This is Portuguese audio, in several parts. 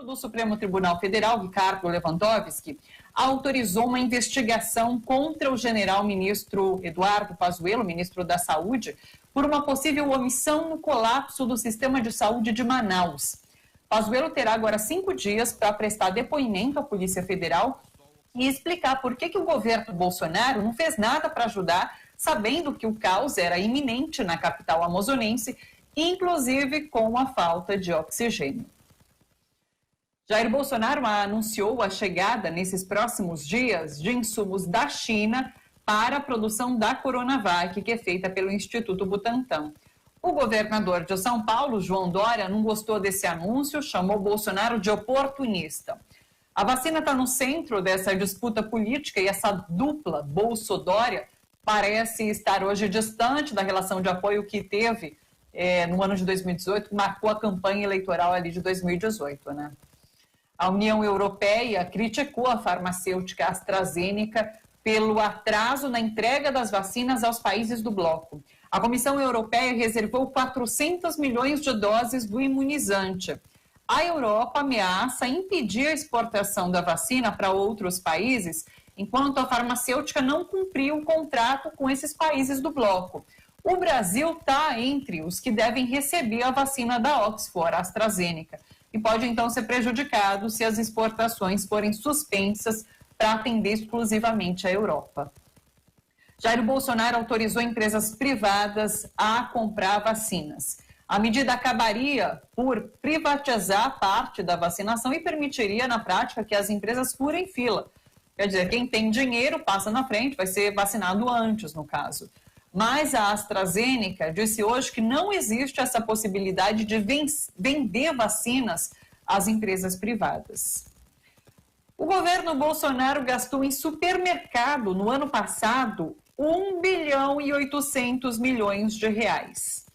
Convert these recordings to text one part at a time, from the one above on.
do Supremo Tribunal Federal, Ricardo Lewandowski, autorizou uma investigação contra o general-ministro Eduardo Pazuello, ministro da Saúde, por uma possível omissão no colapso do sistema de saúde de Manaus. Pazuello terá agora 5 dias para prestar depoimento à Polícia Federal e explicar por que o governo Bolsonaro não fez nada para ajudar, sabendo que o caos era iminente na capital amazonense, inclusive com a falta de oxigênio. Jair Bolsonaro anunciou a chegada, nesses próximos dias, de insumos da China para a produção da Coronavac, que é feita pelo Instituto Butantan. O governador de São Paulo, João Dória, não gostou desse anúncio, chamou Bolsonaro de oportunista. A vacina está no centro dessa disputa política e essa dupla Bolsodória parece estar hoje distante da relação de apoio que teve no ano de 2018, que marcou a campanha eleitoral ali de 2018, né? A União Europeia criticou a farmacêutica AstraZeneca pelo atraso na entrega das vacinas aos países do bloco. A Comissão Europeia reservou 400 milhões de doses do imunizante. A Europa ameaça impedir a exportação da vacina para outros países, enquanto a farmacêutica não cumpriu o contrato com esses países do bloco. O Brasil está entre os que devem receber a vacina da Oxford, AstraZeneca, e pode então ser prejudicado se as exportações forem suspensas para atender exclusivamente a Europa. Jair Bolsonaro autorizou empresas privadas a comprar vacinas. A medida acabaria por privatizar parte da vacinação e permitiria, na prática, que as empresas furem fila. Quer dizer, quem tem dinheiro passa na frente, vai ser vacinado antes, no caso. Mas a AstraZeneca disse hoje que não existe essa possibilidade de vender vacinas às empresas privadas. O governo Bolsonaro gastou em supermercado no ano passado 1 bilhão e 800 milhões de reais.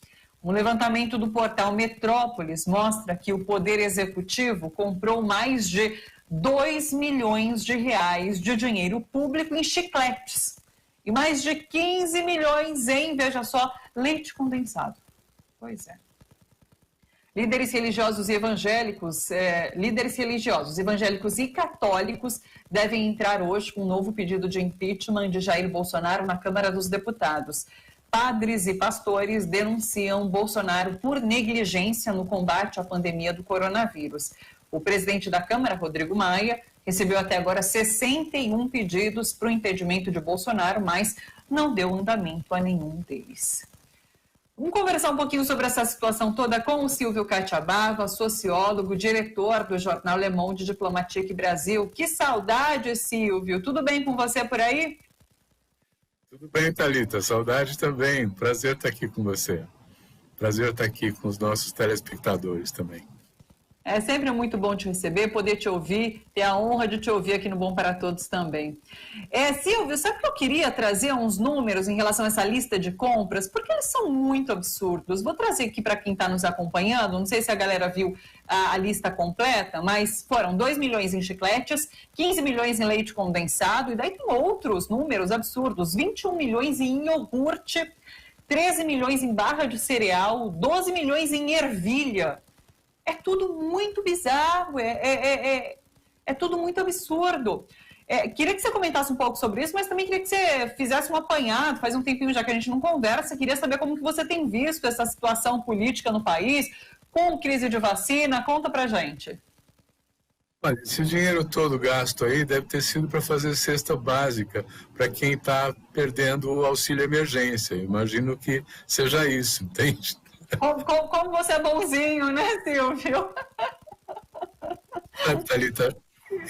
Um levantamento do portal Metrópolis mostra que o Poder Executivo comprou mais de 2 milhões de reais de dinheiro público em chicletes e mais de 15 milhões em, veja só, leite condensado. Pois é. Líderes religiosos evangélicos e católicos devem entrar hoje com um novo pedido de impeachment de Jair Bolsonaro na Câmara dos Deputados. Padres e pastores denunciam Bolsonaro por negligência no combate à pandemia do coronavírus. O presidente da Câmara, Rodrigo Maia, recebeu até agora 61 pedidos para o impedimento de Bolsonaro, mas não deu andamento a nenhum deles. Vamos conversar um pouquinho sobre essa situação toda com o Silvio Catiabava, sociólogo, diretor do jornal Le Monde Diplomatique Brasil. Que saudade, Silvio! Tudo bem com você por aí? Tudo bem, Thalita. Saudade também. Prazer estar aqui com você. Prazer estar aqui com os nossos telespectadores também. É sempre muito bom te receber, poder te ouvir, ter a honra de te ouvir aqui no Bom para Todos também. Silvio, sabe que eu queria trazer uns números em relação a essa lista de compras? Porque eles são muito absurdos. Vou trazer aqui para quem está nos acompanhando, não sei se a galera viu a lista completa, mas foram 2 milhões em chicletes, 15 milhões em leite condensado, e daí tem outros números absurdos, 21 milhões em iogurte, 13 milhões em barra de cereal, 12 milhões em ervilha. É tudo muito bizarro, é tudo muito absurdo. Queria que você comentasse um pouco sobre isso, mas também queria que você fizesse um apanhado, faz um tempinho já que a gente não conversa, queria saber como que você tem visto essa situação política no país, com crise de vacina, conta pra gente. Olha, esse dinheiro todo gasto aí deve ter sido para fazer cesta básica para quem está perdendo o auxílio emergência. Imagino que seja isso, entende? Como você é bonzinho, né, Silvio? Sabe, Thalita,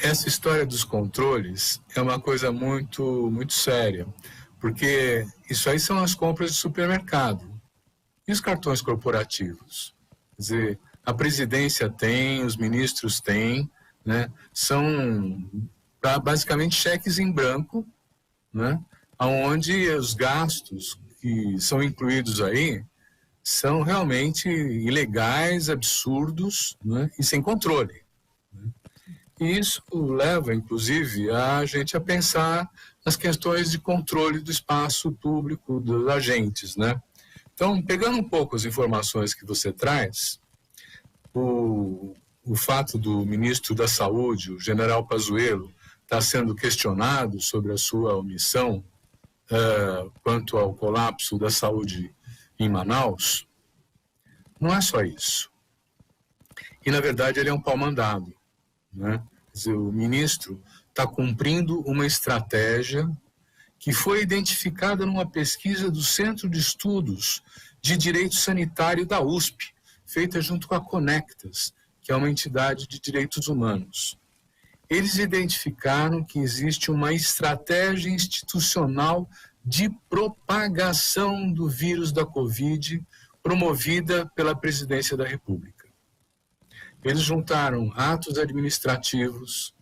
essa história dos controles é uma coisa muito, muito séria, porque isso aí são as compras de supermercado e os cartões corporativos. Quer dizer, a presidência tem, os ministros têm, né? São basicamente cheques em branco, né? Onde os gastos que são incluídos aí são realmente ilegais, absurdos, né? E sem controle. Né? E isso leva, inclusive, a gente a pensar nas questões de controle do espaço público dos agentes, né? Então, pegando um pouco as informações que você traz, o o fato do ministro da Saúde, o general Pazuello, estar sendo questionado sobre a sua omissão quanto ao colapso da saúde em Manaus, não é só isso. E, na verdade, ele é um pau-mandado, né? Quer dizer, o ministro está cumprindo uma estratégia que foi identificada numa pesquisa do Centro de Estudos de Direito Sanitário da USP, feita junto com a Conectas, que é uma entidade de direitos humanos. Eles identificaram que existe uma estratégia institucional de propagação do vírus da Covid promovida pela Presidência da República. Eles juntaram atos administrativos,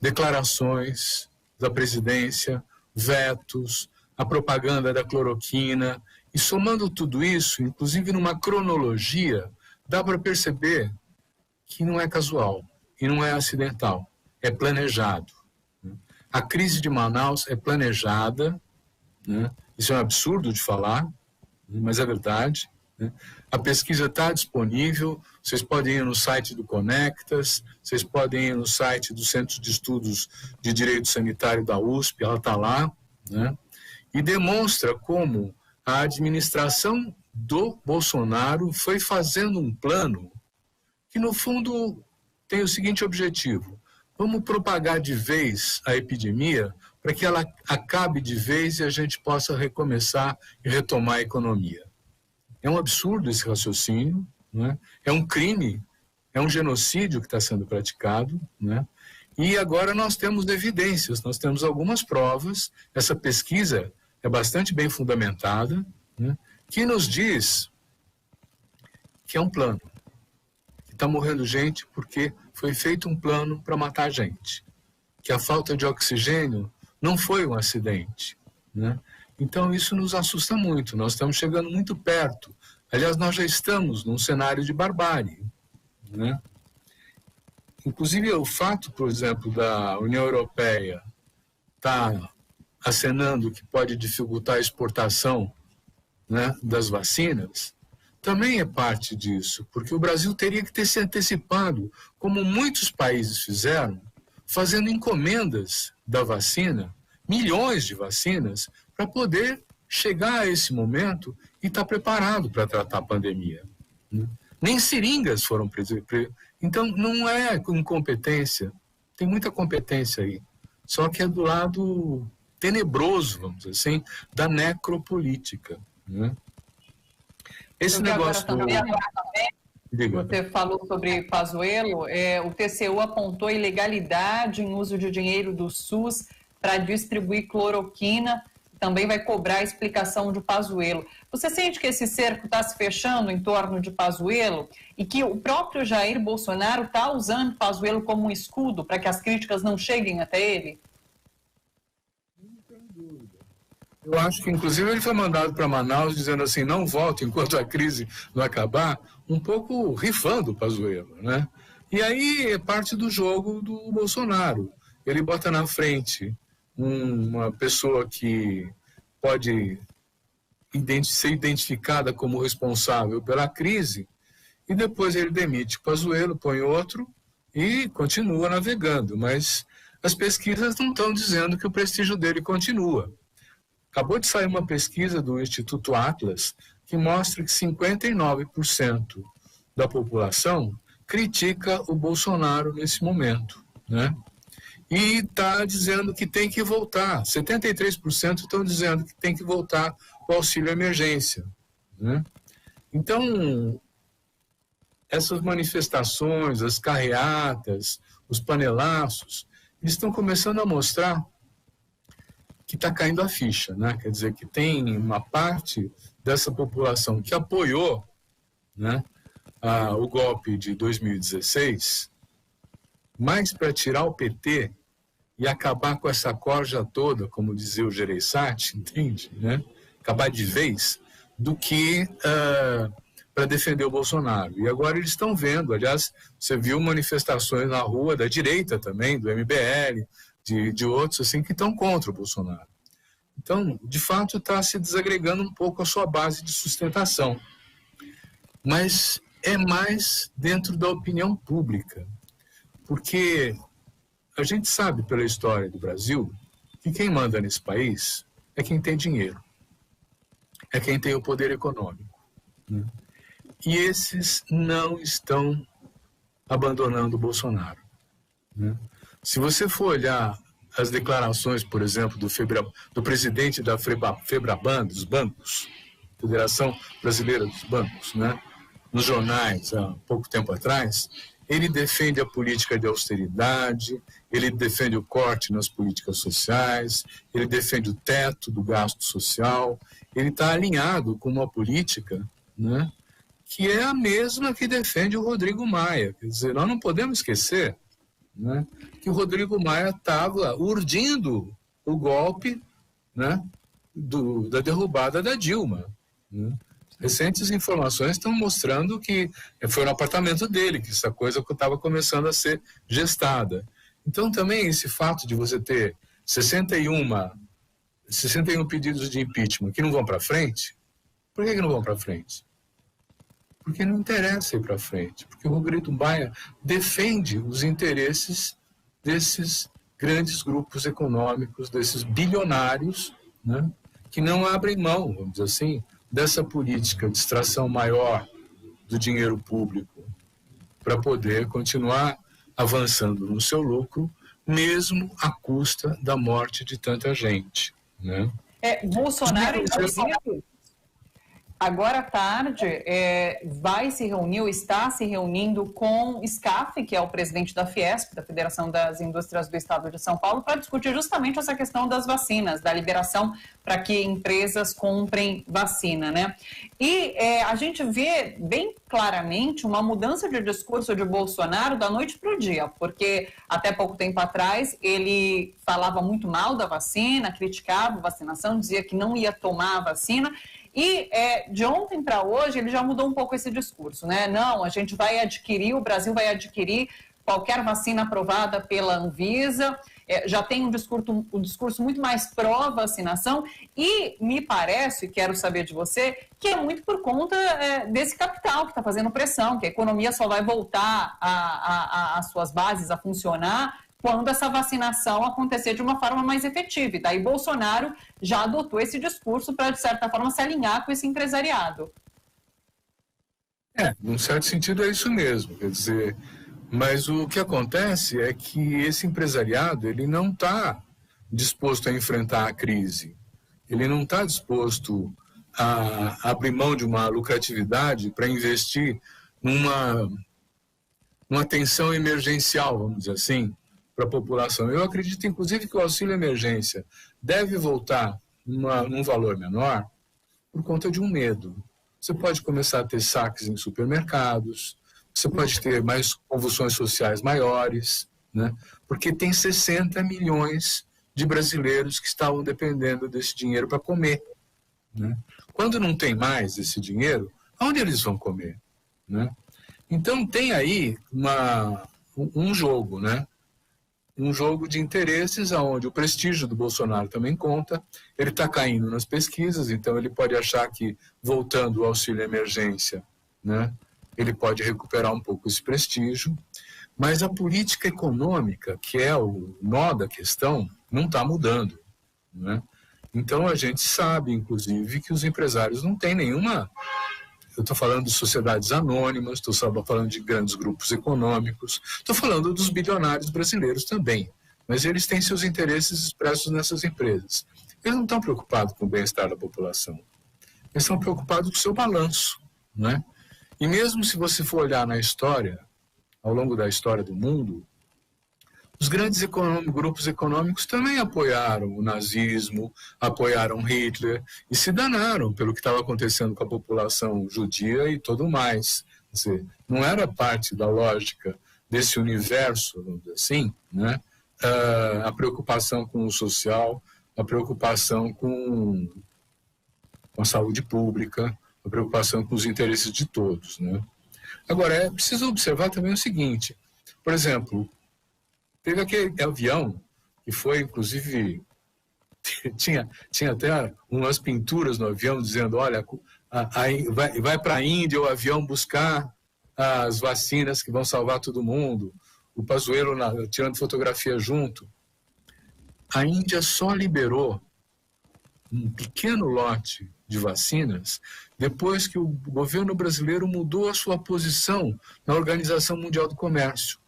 declarações da presidência, vetos, a propaganda da cloroquina, e somando tudo isso, inclusive numa cronologia, dá para perceber que não é casual e não é acidental, é planejado. A crise de Manaus é planejada, né? Isso é um absurdo de falar, mas é verdade, né? A pesquisa está disponível, vocês podem ir no site do Conectas, vocês podem ir no site do Centro de Estudos de Direito Sanitário da USP, ela está lá, né? E demonstra como a administração do Bolsonaro foi fazendo um plano que, no fundo, tem o seguinte objetivo: vamos propagar de vez a epidemia para que ela acabe de vez e a gente possa recomeçar e retomar a economia. É um absurdo esse raciocínio, né? É um crime, é um genocídio que está sendo praticado, né? E agora nós temos evidências, nós temos algumas provas, essa pesquisa é bastante bem fundamentada, né? Que nos diz que é um plano, que está morrendo gente porque foi feito um plano para matar gente, que a falta de oxigênio não foi um acidente, né? Então isso nos assusta muito, nós estamos chegando muito perto, aliás nós já estamos num cenário de barbárie, né? Inclusive o fato, por exemplo, da União Europeia estar acenando que pode dificultar a exportação, né, das vacinas, também é parte disso, porque o Brasil teria que ter se antecipado, como muitos países fizeram, fazendo encomendas da vacina, milhões de vacinas, para poder chegar a esse momento e estar preparado para tratar a pandemia, né? Nem seringas foram então não é incompetência, tem muita competência aí, só que é do lado tenebroso, vamos dizer assim, da necropolítica, né? Esse negócio do... Você falou sobre Pazuello, o TCU apontou ilegalidade em uso de dinheiro do SUS para distribuir cloroquina, também vai cobrar a explicação de Pazuello. Você sente que esse cerco está se fechando em torno de Pazuello e que o próprio Jair Bolsonaro está usando Pazuello como um escudo para que as críticas não cheguem até ele? Eu acho que, inclusive, ele foi mandado para Manaus dizendo assim, não volte enquanto a crise não acabar, um pouco rifando o Pazuello, né? E aí é parte do jogo do Bolsonaro. Ele bota na frente uma pessoa que pode ser identificada como responsável pela crise e depois ele demite o Pazuello, põe outro e continua navegando. Mas as pesquisas não estão dizendo que o prestígio dele continua. Acabou de sair uma pesquisa do Instituto Atlas que mostra que 59% da população critica o Bolsonaro nesse momento, né? E está dizendo que tem que voltar. 73% estão dizendo que tem que voltar o auxílio emergência, né? Então, essas manifestações, as carreatas, os panelaços, eles estão começando a mostrar que está caindo a ficha, né? Quer dizer, que tem uma parte dessa população que apoiou, né, o golpe de 2016, mais para tirar o PT e acabar com essa corja toda, como dizia o Gereissati, entende? Né? Acabar de vez, do que para defender o Bolsonaro. E agora eles estão vendo, aliás, você viu manifestações na rua da direita também, do MBL, de outros assim, que estão contra o Bolsonaro. Então, de fato, está se desagregando um pouco a sua base de sustentação. Mas é mais dentro da opinião pública, porque a gente sabe pela história do Brasil que quem manda nesse país é quem tem dinheiro, é quem tem o poder econômico, né? E esses não estão abandonando o Bolsonaro, né? Se você for olhar as declarações, por exemplo, do presidente da FEBRABAN, dos bancos, Federação Brasileira dos Bancos, né? Nos jornais, há pouco tempo atrás, ele defende a política de austeridade, ele defende o corte nas políticas sociais, ele defende o teto do gasto social, ele está alinhado com uma política, né, que é a mesma que defende o Rodrigo Maia. Quer dizer, nós não podemos esquecer, né, que o Rodrigo Maia estava urdindo o golpe, né, da derrubada da Dilma, né? Recentes informações estão mostrando que foi no apartamento dele que essa coisa estava começando a ser gestada. Então, também esse fato de você ter 61 pedidos de impeachment que não vão para frente, por que não vão para frente? Porque não interessa ir para frente, porque o Rodrigo Maia defende os interesses desses grandes grupos econômicos, desses bilionários, né, que não abrem mão, vamos dizer assim, dessa política de extração maior do dinheiro público para poder continuar avançando no seu lucro, mesmo à custa da morte de tanta gente, né? Bolsonaro, inclusive, agora à tarde, vai se reunir, ou está se reunindo com Scaff, que é o presidente da Fiesp, da Federação das Indústrias do Estado de São Paulo, para discutir justamente essa questão das vacinas, da liberação para que empresas comprem vacina, né? E a gente vê bem claramente uma mudança de discurso de Bolsonaro da noite para o dia, porque até pouco tempo atrás ele falava muito mal da vacina, criticava a vacinação, dizia que não ia tomar a vacina. E de ontem para hoje ele já mudou um pouco esse discurso, né? Não, a gente vai adquirir, o Brasil vai adquirir qualquer vacina aprovada pela Anvisa, já tem um discurso muito mais pró-vacinação e me parece, quero saber de você, que é muito por conta desse capital que está fazendo pressão, que a economia só vai voltar às suas bases a funcionar quando essa vacinação acontecer de uma forma mais efetiva. E daí Bolsonaro já adotou esse discurso para, de certa forma, se alinhar com esse empresariado. Num certo sentido é isso mesmo, quer dizer, mas o que acontece é que esse empresariado, ele não está disposto a enfrentar a crise, ele não está disposto a abrir mão de uma lucratividade para investir numa atenção emergencial, vamos dizer assim, para a população. Eu acredito, inclusive, que o auxílio emergência deve voltar num valor menor por conta de um medo. Você pode começar a ter saques em supermercados, você pode ter mais convulsões sociais maiores, né? Porque tem 60 milhões de brasileiros que estavam dependendo desse dinheiro para comer, né? Quando não tem mais esse dinheiro, aonde eles vão comer, né? Então tem aí um jogo, né? Um jogo de interesses onde o prestígio do Bolsonaro também conta, ele está caindo nas pesquisas, então ele pode achar que, voltando ao auxílio emergência, né, ele pode recuperar um pouco esse prestígio, mas a política econômica, que é o nó da questão, não está mudando, né? Então a gente sabe, inclusive, que os empresários não têm nenhuma... Eu estou falando de sociedades anônimas, estou falando de grandes grupos econômicos, estou falando dos bilionários brasileiros também, mas eles têm seus interesses expressos nessas empresas. Eles não estão preocupados com o bem-estar da população, eles estão preocupados com o seu balanço, né? E mesmo se você for olhar na história, ao longo da história do mundo, os grandes grupos econômicos também apoiaram o nazismo, apoiaram Hitler e se danaram pelo que estava acontecendo com a população judia e tudo mais. Quer dizer, não era parte da lógica desse universo, vamos dizer assim, né? A preocupação com o social, a preocupação com a saúde pública, a preocupação com os interesses de todos, né? Agora, é preciso observar também o seguinte, por exemplo, teve aquele avião que foi, inclusive, tinha até umas pinturas no avião dizendo, olha, vai para a Índia o avião buscar as vacinas que vão salvar todo mundo, o Pazuello tirando fotografia junto. A Índia só liberou um pequeno lote de vacinas depois que o governo brasileiro mudou a sua posição na Organização Mundial do Comércio.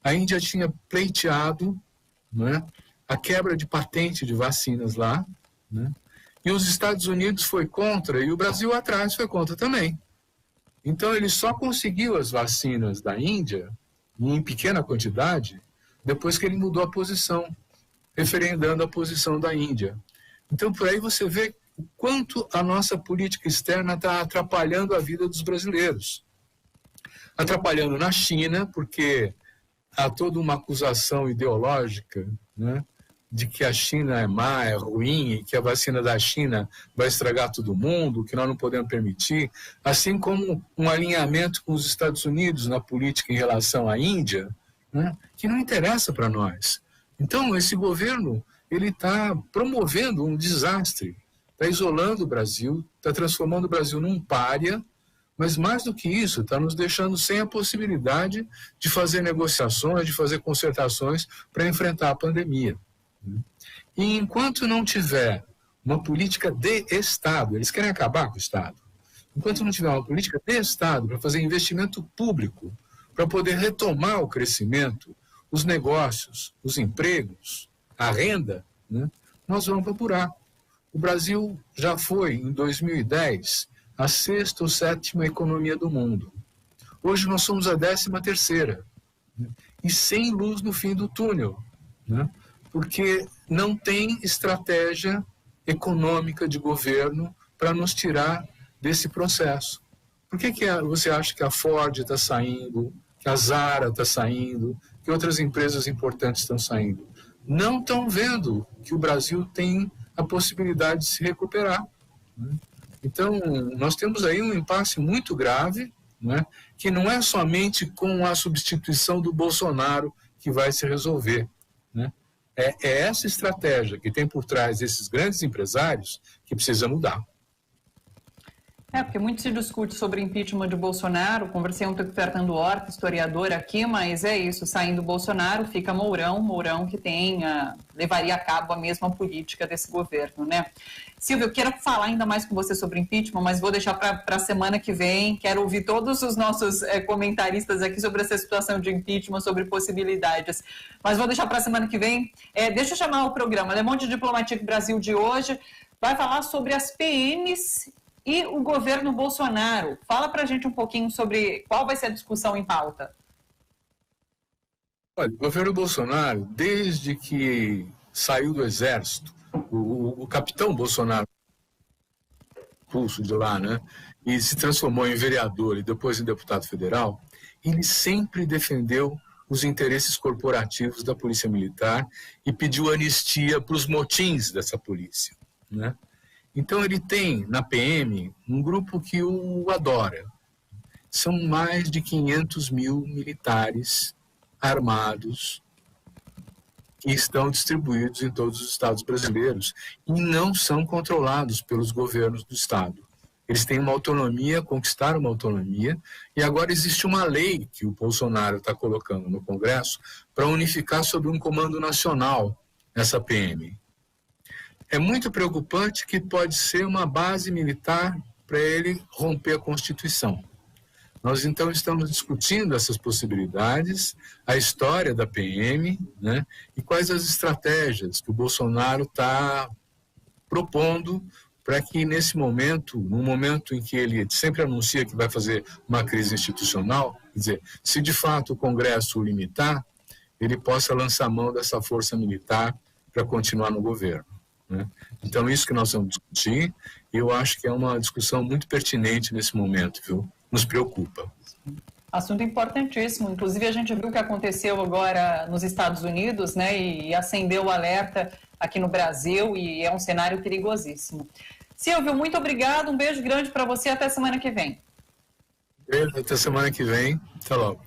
A Índia tinha pleiteado, né, a quebra de patente de vacinas lá, né, e os Estados Unidos foi contra e o Brasil atrás foi contra também. Então ele só conseguiu as vacinas da Índia, em pequena quantidade, depois que ele mudou a posição, referendando a posição da Índia. Então por aí você vê o quanto a nossa política externa está atrapalhando a vida dos brasileiros. Atrapalhando na China, porque há toda uma acusação ideológica, né, de que a China é má, é ruim, e que a vacina da China vai estragar todo mundo, que nós não podemos permitir, assim como um alinhamento com os Estados Unidos na política em relação à Índia, né, que não interessa para nós. Então, esse governo ele está promovendo um desastre, está isolando o Brasil, está transformando o Brasil num pária, mas mais do que isso, está nos deixando sem a possibilidade de fazer negociações, de fazer concertações para enfrentar a pandemia. E enquanto não tiver uma política de Estado, eles querem acabar com o Estado, enquanto não tiver uma política de Estado para fazer investimento público, para poder retomar o crescimento, os negócios, os empregos, a renda, né, nós vamos para o buraco. O Brasil já foi, em 2010, a 6ª ou 7ª economia do mundo. Hoje nós somos a 13ª, né, e sem luz no fim do túnel, né, porque não tem estratégia econômica de governo para nos tirar desse processo. Por que você acha que a Ford está saindo, que a Zara está saindo, que outras empresas importantes estão saindo? Não estão vendo que o Brasil tem a possibilidade de se recuperar, né? Então, nós temos aí um impasse muito grave, né, que não é somente com a substituição do Bolsonaro que vai se resolver, né? É essa estratégia que tem por trás desses grandes empresários que precisa mudar. Porque muito se discute sobre impeachment de Bolsonaro. Conversei ontem com o Fernando Horta, historiador aqui, mas é isso, saindo Bolsonaro, fica Mourão que levaria a cabo a mesma política desse governo, né? Silvio, eu quero falar ainda mais com você sobre impeachment, mas vou deixar para a semana que vem. Quero ouvir todos os nossos comentaristas aqui sobre essa situação de impeachment, sobre possibilidades. Mas vou deixar para a semana que vem. Deixa eu chamar o programa Le Monde Diplomatique Brasil de hoje. Vai falar sobre as PMs e o governo Bolsonaro. Fala para a gente um pouquinho sobre qual vai ser a discussão em pauta. Olha, o governo Bolsonaro, desde que saiu do Exército, o capitão Bolsonaro, expulso de lá, né, e se transformou em vereador e depois em deputado federal, ele sempre defendeu os interesses corporativos da Polícia Militar e pediu anistia para os motins dessa polícia, né? Então ele tem na PM um grupo que o adora. São mais de 500 mil militares armados que estão distribuídos em todos os estados brasileiros e não são controlados pelos governos do estado. Eles têm uma autonomia, conquistaram uma autonomia, e agora existe uma lei que o Bolsonaro está colocando no Congresso para unificar sob um comando nacional essa PM. É muito preocupante que pode ser uma base militar para ele romper a Constituição. Nós, então, estamos discutindo essas possibilidades, a história da PM, né, e quais as estratégias que o Bolsonaro está propondo para que, nesse momento, no momento em que ele sempre anuncia que vai fazer uma crise institucional, quer dizer, se de fato o Congresso o limitar, ele possa lançar mão dessa força militar para continuar no governo, né? Então, isso que nós vamos discutir, e eu acho que é uma discussão muito pertinente nesse momento, viu? Nos preocupa. Assunto importantíssimo. Inclusive, a gente viu o que aconteceu agora nos Estados Unidos, né? E acendeu o alerta aqui no Brasil, e é um cenário perigosíssimo. Silvio, muito obrigado. Um beijo grande para você. Até semana que vem. Até semana que vem. Até logo.